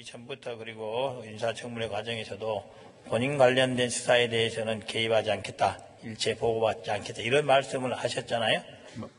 이전부터 그리고 인사청문회 과정에서도 본인 관련된 수사에 대해서는 개입하지 않겠다, 일체 보고받지 않겠다 이런 말씀을 하셨잖아요.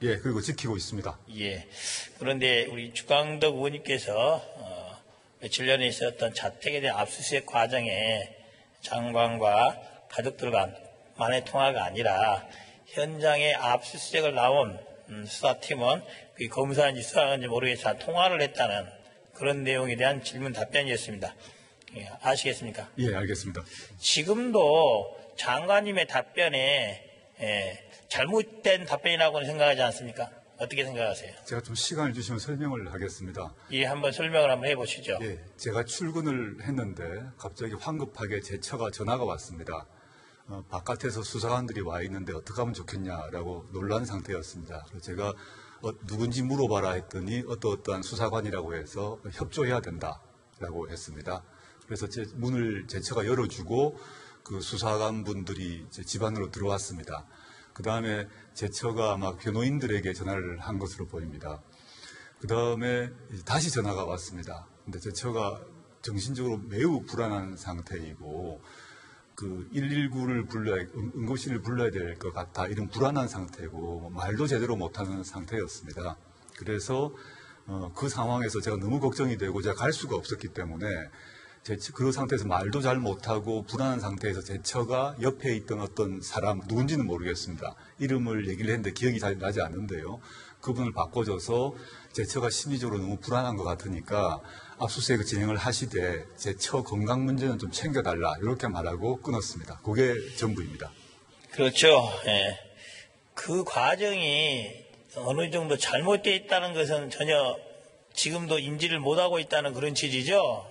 예, 그리고 지키고 있습니다. 예. 그런데 우리 주광덕 의원님께서 며칠 전에 있었던 자택에 대한 압수수색 과정에 장관과 가족들 간만의 통화가 아니라 현장에 압수수색을 나온 수사팀은 그 검사인지 수사관인지 모르겠지만 통화를 했다는 그런 내용에 대한 질문 답변이었습니다. 예, 아시겠습니까? 예, 알겠습니다. 지금도 장관님의 답변에 잘못된 답변이라고는 생각하지 않습니까? 어떻게 생각하세요? 제가 좀 시간을 주시면 설명을 하겠습니다. 예, 한번 설명을 한번 해보시죠. 예, 제가 출근을 했는데 갑자기 황급하게 제 처가 전화가 왔습니다. 바깥에서 수사관들이 와 있는데 어떻게 하면 좋겠냐라고 놀란 상태였습니다. 그래서 제가 누군지 물어봐라 했더니 어떠한 수사관이라고 해서 협조해야 된다라고 했습니다. 그래서 문을 제 처가 열어주고 그 수사관 분들이 제 집 안으로 들어왔습니다. 그 다음에 제 처가 아마 변호인들에게 전화를 한 것으로 보입니다. 그 다음에 다시 전화가 왔습니다. 근데 제 처가 정신적으로 매우 불안한 상태이고 그 119를 응급실을 불러야 될 것 같아 이런 불안한 상태고 말도 제대로 못하는 상태였습니다. 그래서 그 상황에서 제가 너무 걱정이 되고 제가 갈 수가 없었기 때문에 그 상태에서 말도 잘 못하고 불안한 상태에서 제 처가 옆에 있던 어떤 사람 누군지는 모르겠습니다. 이름을 얘기를 했는데 기억이 잘 나지 않는데요. 그분을 바꿔줘서 제 처가 심리적으로 너무 불안한 것 같으니까 압수수색을 진행을 하시되 제 처 건강 문제는 좀 챙겨달라 이렇게 말하고 끊었습니다. 그게 전부입니다. 그렇죠. 예. 그 과정이 어느 정도 잘못되어 있다는 것은 전혀 지금도 인지를 못하고 있다는 그런 취지죠?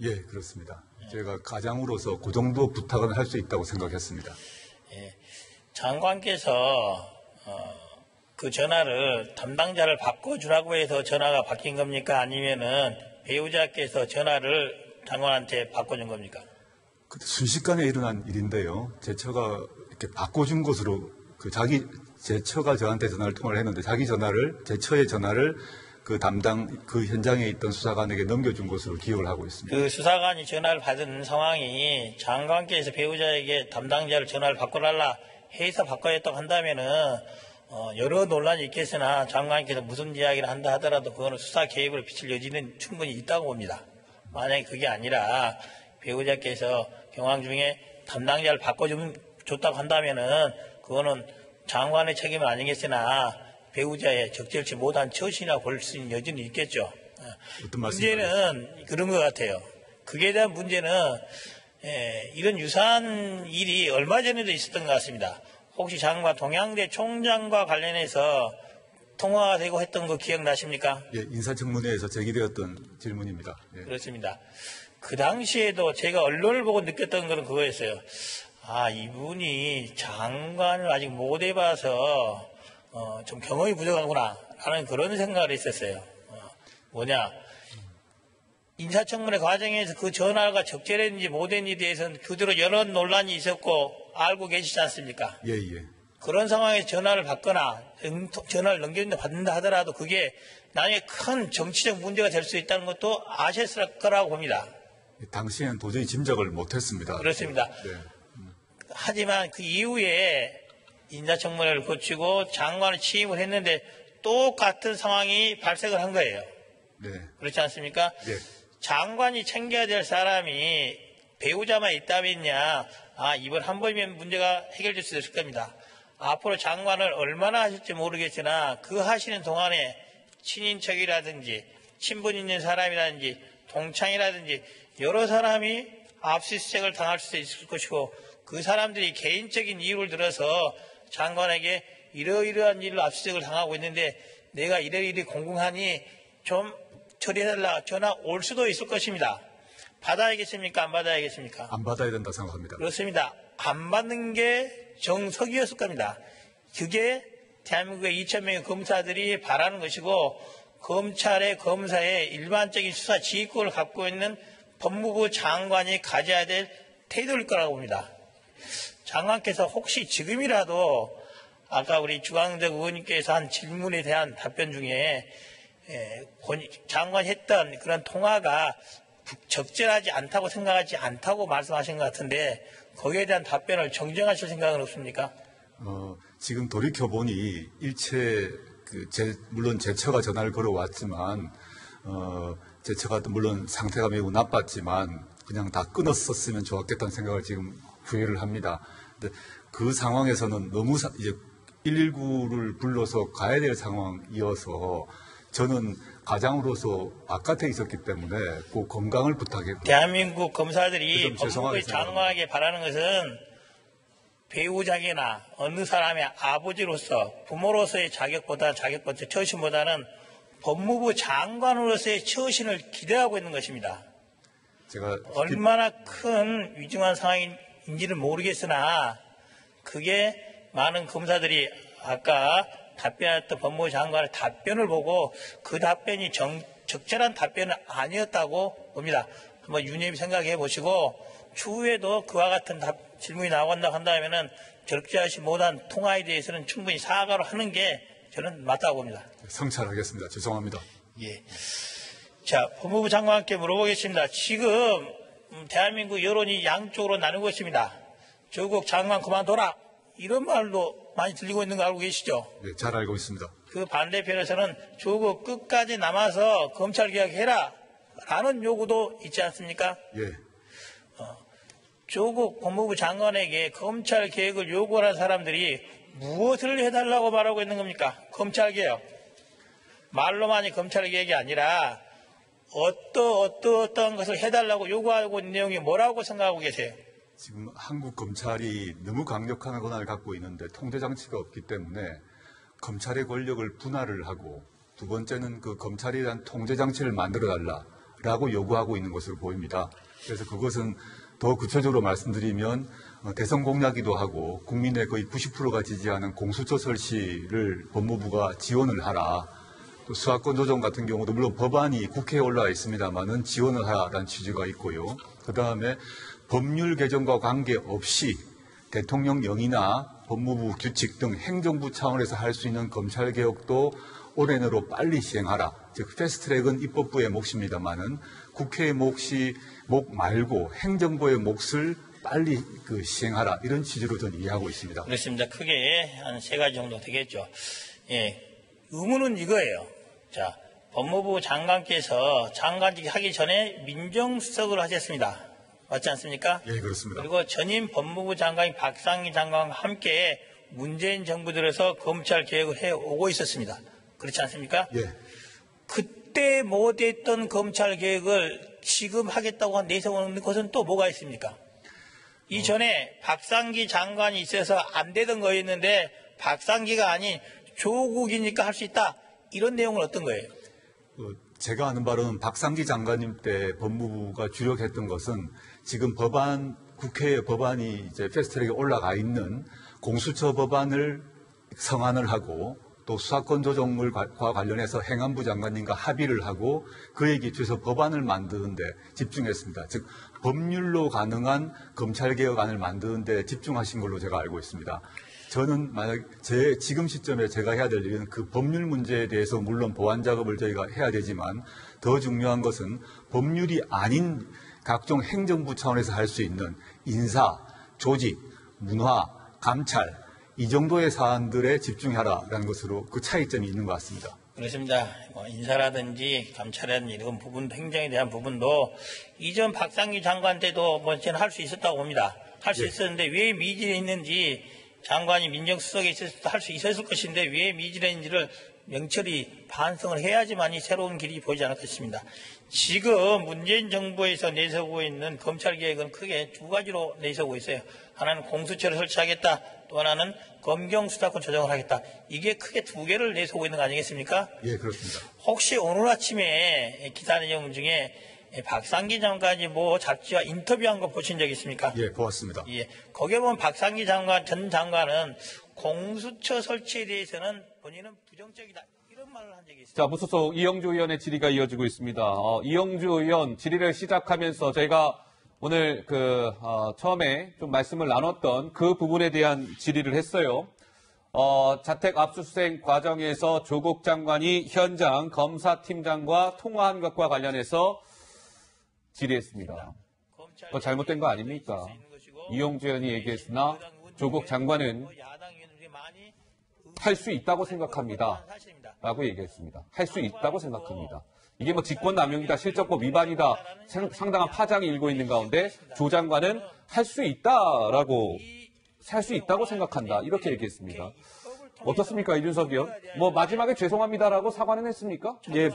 예, 그렇습니다. 제가 가장으로서 그 정도 부탁은 할 수 있다고 생각했습니다. 예. 장관께서 그 전화를 담당자를 바꿔주라고 해서 전화가 바뀐 겁니까? 아니면은 배우자께서 전화를 장관한테 바꿔준 겁니까? 순식간에 일어난 일인데요. 제 처가 이렇게 바꿔준 것으로 제 처가 저한테 전화를 통화를 했는데 제 처의 전화를 그 현장에 있던 수사관에게 넘겨준 것으로 기억을 하고 있습니다. 그 수사관이 전화를 받은 상황이 장관께서 배우자에게 담당자를 전화를 바꿔달라 해서 바꿔줬다고 한다면은 여러 논란이 있겠으나 장관께서 무슨 이야기를 한다 하더라도 그거는 수사 개입을 비칠 여지는 충분히 있다고 봅니다. 만약에 그게 아니라 배우자께서 경황 중에 담당자를 바꿔줬다고 한다면은 그거는 장관의 책임은 아니겠으나 배우자의 적절치 못한 처신이라고 볼 수 있는 여지는 있겠죠. 어떤 말씀이세요? 문제는 그런 것 같아요. 그에 대한 문제는 이런 유사한 일이 얼마 전에도 있었던 것 같습니다. 혹시 장관 동양대 총장과 관련해서 통화가 되고 했던 거 기억나십니까? 예, 인사청문회에서 제기되었던 질문입니다. 예. 그렇습니다. 그 당시에도 제가 언론을 보고 느꼈던 것은 그거였어요. 아, 이분이 장관을 아직 못 해봐서 좀 경험이 부족하구나 라는 그런 생각을 했었어요. 인사청문회 과정에서 그 전화가 적절했는지 못했는지에 대해서는 그대로 여러 논란이 있었고 알고 계시지 않습니까? 예, 예. 그런 상황에서 전화를 받거나 전화를 받는다 하더라도 그게 나중에 큰 정치적 문제가 될 수 있다는 것도 아셨을 거라고 봅니다. 당시에는 도저히 짐작을 못했습니다. 그렇습니다. 네. 하지만 그 이후에 인사청문회를 거치고 장관을 취임을 했는데 똑같은 상황이 발생을 한 거예요. 네. 그렇지 않습니까? 네. 장관이 챙겨야 될 사람이 배우자만 있다면야 이번 한 번이면 문제가 해결될 수 있을 겁니다. 앞으로 장관을 얼마나 하실지 모르겠으나 그 하시는 동안에 친인척이라든지 친분 있는 사람이라든지 동창이라든지 여러 사람이 압수수색을 당할 수도 있을 것이고 그 사람들이 개인적인 이유를 들어서 장관에게 이러이러한 일로 압수수색을 당하고 있는데 내가 이러이러 공공하니 좀 처리해달라 전화 올 수도 있을 것입니다. 받아야겠습니까? 안 받아야겠습니까? 안 받아야 된다 생각합니다. 그렇습니다. 안 받는 게 정석이었을 겁니다. 그게 대한민국의 2,000명의 검사들이 바라는 것이고 검찰의 검사의 일반적인 수사 지휘권을 갖고 있는 법무부 장관이 가져야 될 태도일 거라고 봅니다. 장관께서 혹시 지금이라도 아까 우리 주광덕 의원님께서 한 질문에 대한 답변 중에 장관이 했던 그런 통화가 적절하지 않다고 생각하지 않다고 말씀하신 것 같은데 거기에 대한 답변을 정정하실 생각은 없습니까? 지금 돌이켜보니 일체 물론 제처가 전화를 걸어왔지만 제처가 물론 상태가 매우 나빴지만 그냥 다 끊었었으면 좋았겠다는 생각을 지금 후회를 합니다. 근데 그 상황에서는 너무 이제 119를 불러서 가야 될 상황이어서 저는 가장으로서 바깥에 있었기 때문에 꼭 건강을 부탁했고 대한민국 검사들이 좀 죄송하게 법무부에 장관에게 바라는 것은 배우자기나 어느 사람의 아버지로서 부모로서의 자격보다 처신보다는 법무부 장관으로서의 처신을 기대하고 있는 것입니다. 제가 얼마나 큰 위중한 상황인지를 모르겠으나 그게 많은 검사들이 아까 답변했던 법무부 장관의 답변을 보고 그 답변이 적절한 답변은 아니었다고 봅니다. 한번 유념히 생각해 보시고 추후에도 그와 같은 질문이 나온다고 한다면은 적절하지 못한 통화에 대해서는 충분히 사과를 하는 게 저는 맞다고 봅니다. 성찰하겠습니다. 죄송합니다. 예. 자, 법무부 장관께 물어보겠습니다. 지금 대한민국 여론이 양쪽으로 나누고 있습니다. 조국 장관 그만둬라. 이런 말도 많이 들리고 있는 거 알고 계시죠? 네, 잘 알고 있습니다. 그 반대편에서는 조국 끝까지 남아서 검찰개혁해라 라는 요구도 있지 않습니까? 예. 조국 법무부 장관에게 검찰개혁을 요구하는 사람들이 무엇을 해달라고 말하고 있는 겁니까? 검찰개혁. 말로만이 검찰개혁이 아니라 어떠한 것을 해달라고 요구하고 있는 내용이 뭐라고 생각하고 계세요? 지금 한국 검찰이 너무 강력한 권한을 갖고 있는데 통제장치가 없기 때문에 검찰의 권력을 분할을 하고 두 번째는 그 검찰에 대한 통제장치를 만들어달라라고 요구하고 있는 것으로 보입니다. 그래서 그것은 더 구체적으로 말씀드리면 대선 공약이기도 하고 국민의 거의 90%가 지지하는 공수처 설치를 법무부가 지원을 하라. 또 수사권 조정 같은 경우도 물론 법안이 국회에 올라와 있습니다만은 지원을 하라는 취지가 있고요. 그 다음에 법률 개정과 관계없이 대통령령이나 법무부 규칙 등 행정부 차원에서 할 수 있는 검찰개혁도 올해 내로 빨리 시행하라. 즉 패스트트랙은 입법부의 몫입니다만은 국회의 몫 말고 행정부의 몫을 빨리 시행하라. 이런 취지로 저는 이해하고 있습니다. 그렇습니다. 크게 한 3가지 정도 되겠죠. 예. 의문은 이거예요. 자, 법무부 장관께서 장관직 하기 전에 민정수석을 하셨습니다. 맞지 않습니까? 예, 그렇습니다. 그리고 전임 법무부 장관인 박상기 장관과 함께 문재인 정부 들어서 검찰 개혁을 해오고 있었습니다. 그렇지 않습니까? 예. 그때 못했던 검찰 개혁을 지금 하겠다고 내세우는 것은 또 뭐가 있습니까? 이전에 박상기 장관이 있어서 안 되던 거였는데 박상기가 아닌 조국이니까 할 수 있다. 이런 내용은 어떤 거예요? 제가 아는 바로는 박상기 장관님 때 법무부가 주력했던 것은 지금 국회의 법안이 이제 패스트트랙에 올라가 있는 공수처 법안을 성안을 하고 또 수사권 조정과 관련해서 행안부 장관님과 합의를 하고 그에 기초해서 법안을 만드는 데 집중했습니다. 즉 법률로 가능한 검찰개혁안을 만드는 데 집중하신 걸로 제가 알고 있습니다. 저는 만약 지금 시점에 제가 해야 될 일은 그 법률 문제에 대해서 물론 보완 작업을 저희가 해야 되지만 더 중요한 것은 법률이 아닌 각종 행정부 차원에서 할 수 있는 인사, 조직, 문화, 감찰 이 정도의 사안들에 집중하라라는 것으로 그 차이점이 있는 것 같습니다. 그렇습니다. 인사라든지 감찰이라든지 이런 부분, 행정에 대한 부분도 이전 박상기 장관 때도 저는 할 수 있었다고 봅니다. 할 수 있었는데 왜 미진했는지 장관이 민정수석에 있었을 때 할 수 있었을 것인데 왜 미진했는지를 명철히 반성을 해야지만이 새로운 길이 보이지 않을 것입니다. 지금 문재인 정부에서 내세우고 있는 검찰개혁은 크게 2가지로 내세우고 있어요. 하나는 공수처를 설치하겠다. 또 하나는 검경수사권 조정을 하겠다. 이게 크게 2개를 내세우고 있는 거 아니겠습니까? 예, 그렇습니다. 혹시 오늘 아침에 기사 내용 중에 박상기 장관이 잡지와 인터뷰한 거 보신 적 있습니까? 예, 보았습니다. 예, 거기에 보면 박상기 전 장관은 공수처 설치에 대해서는 본인은 부정적이다. 이런 말을 한 적이 있습니다. 자, 무소속 이영주 의원의 질의가 이어지고 있습니다. 이영주 의원 질의를 시작하면서 저희가 오늘 처음에 좀 말씀을 나눴던 그 부분에 대한 질의를 했어요. 자택 압수수색 과정에서 조국 장관이 현장 검사팀장과 통화한 것과 관련해서 질의했습니다. 그거 잘못된 거 아닙니까? 이용주 의원이 얘기했으나 조국 장관은 할 수 있다고 생각합니다. 라고 얘기했습니다. 할 수 있다고 생각합니다. 이게 뭐 직권남용이다, 실적법 위반이다, 상당한 파장이 일고 있는 가운데 조 장관은 할 수 있다라고, 할 수 있다고 생각한다. 이렇게 얘기했습니다. 어떻습니까, 이준석 의원? 뭐 마지막에 죄송합니다라고 사과는 했습니까? 예,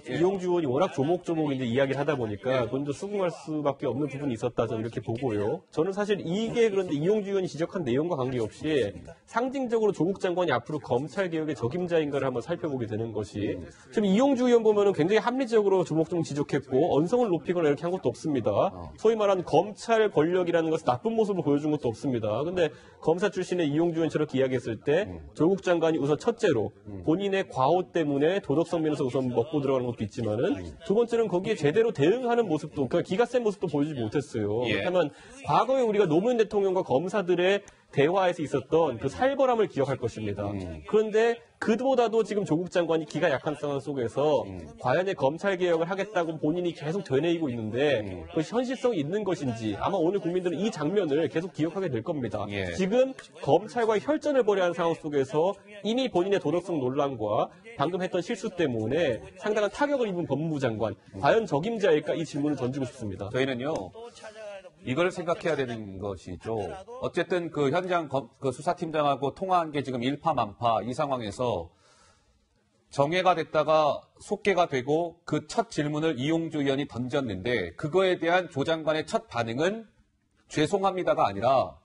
이용주 의원이 워낙 조목조목 이제 이야기를 하다 보니까 먼저 수긍할 수밖에 없는 부분이 있었다, 저는 이렇게 보고요. 저는 사실 이게 그런데 이용주 의원이 지적한 내용과 관계없이 상징적으로 조국 장관이 앞으로 검찰 개혁의 적임자인가를 한번 살펴보게 되는 것이, 지금 이용주 의원 보면은 굉장히 합리적으로 조목조목 지적했고 언성을 높이거나 이렇게 한 것도 없습니다. 소위 말하는 검찰 권력이라는 것은 나쁜 모습을 보여준 것도 없습니다. 근데 검사 출신의 이용주 의원이 저렇게 이야기했을 때 조국 장관이 우선 첫째로 본인의 과오 때문에 도덕성 면에서 우선 먹고 들어가는 것도 있지만은 두 번째는 거기에 제대로 대응하는 모습도, 그러니까 기가 센 모습도 보여주지 못했어요. 그렇다면 과거에 우리가 노무현 대통령과 검사들의 대화에서 있었던 그 살벌함을 기억할 것입니다. 그런데 그보다도 지금 조국 장관이 기가 약한 상황 속에서 과연의 검찰 개혁을 하겠다고 본인이 계속 되뇌이고 있는데 그것이 현실성이 있는 것인지 아마 오늘 국민들은 이 장면을 계속 기억하게 될 겁니다. 지금 검찰과의 혈전을 벌여야 하는 상황 속에서 이미 본인의 도덕성 논란과 방금 했던 실수 때문에 상당한 타격을 입은 법무부 장관, 과연 적임자일까, 이 질문을 던지고 싶습니다. 저희는요, 이걸 생각해야 되는 것이죠. 어쨌든 그 현장 그 수사팀장하고 통화한 게 지금 일파만파 이 상황에서 정해가 됐다가 속개가 되고 그 첫 질문을 이용주 의원이 던졌는데 그거에 대한 조 장관의 첫 반응은 죄송합니다가 아니라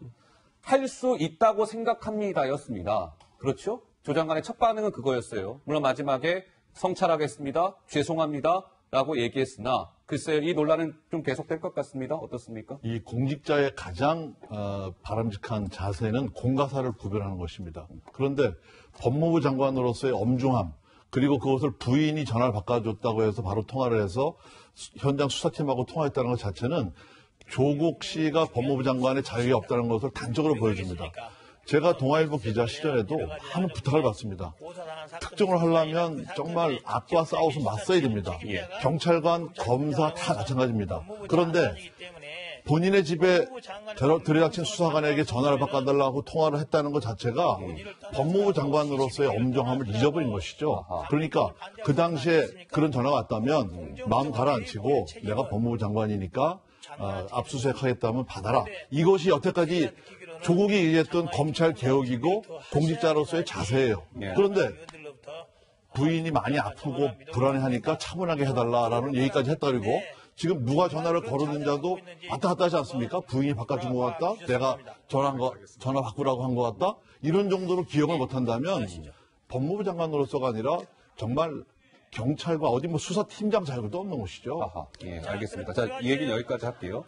할 수 있다고 생각합니다였습니다. 그렇죠? 조 장관의 첫 반응은 그거였어요. 물론 마지막에 성찰하겠습니다. 죄송합니다. 라고 얘기했으나 글쎄요, 이 논란은 좀 계속될 것 같습니다. 어떻습니까? 이 공직자의 가장 바람직한 자세는 공과사를 구별하는 것입니다. 그런데 법무부 장관으로서의 엄중함, 그리고 그것을 부인이 전화를 바꿔줬다고 해서 바로 통화를 해서 현장 수사팀하고 통화했다는 것 자체는 조국 씨가 법무부 장관의 자유가 없다는 것을 단적으로 보여줍니다. 제가 동아일보 기자 시절에도 많은 부탁을 받습니다. 특종을 하려면 정말 악과 싸워서 맞서야 됩니다. 경찰관, 검사 다 마찬가지입니다. 그런데 본인의 집에 들이닥친 수사관에게 전화를 바꿔달라고 통화를 했다는 것 자체가 법무부 장관으로서의 엄정함을 잊어버린 것이죠. 그러니까 그 당시에 그런 전화가 왔다면 마음 가라앉히고 내가 법무부 장관이니까 압수수색하겠다면 받아라. 이것이 여태까지 조국이 얘기했던 검찰 개혁이고 공직자로서의 자세예요. 그런데 부인이 많이 아프고 불안해하니까 차분하게 해달라라는 얘기까지 했다리고 지금 누가 전화를 걸었는 자도 왔다 갔다 하지 않습니까? 부인이 바꿔준 것 같다? 내가 전화 바꾸라고 한 것 같다? 이런 정도로 기억을 못한다면 법무부 장관으로서가 아니라 정말 경찰과 어디 뭐 수사팀장 자격도 없는 것이죠. 예, 알겠습니다. 자, 이 얘기는 여기까지 할게요.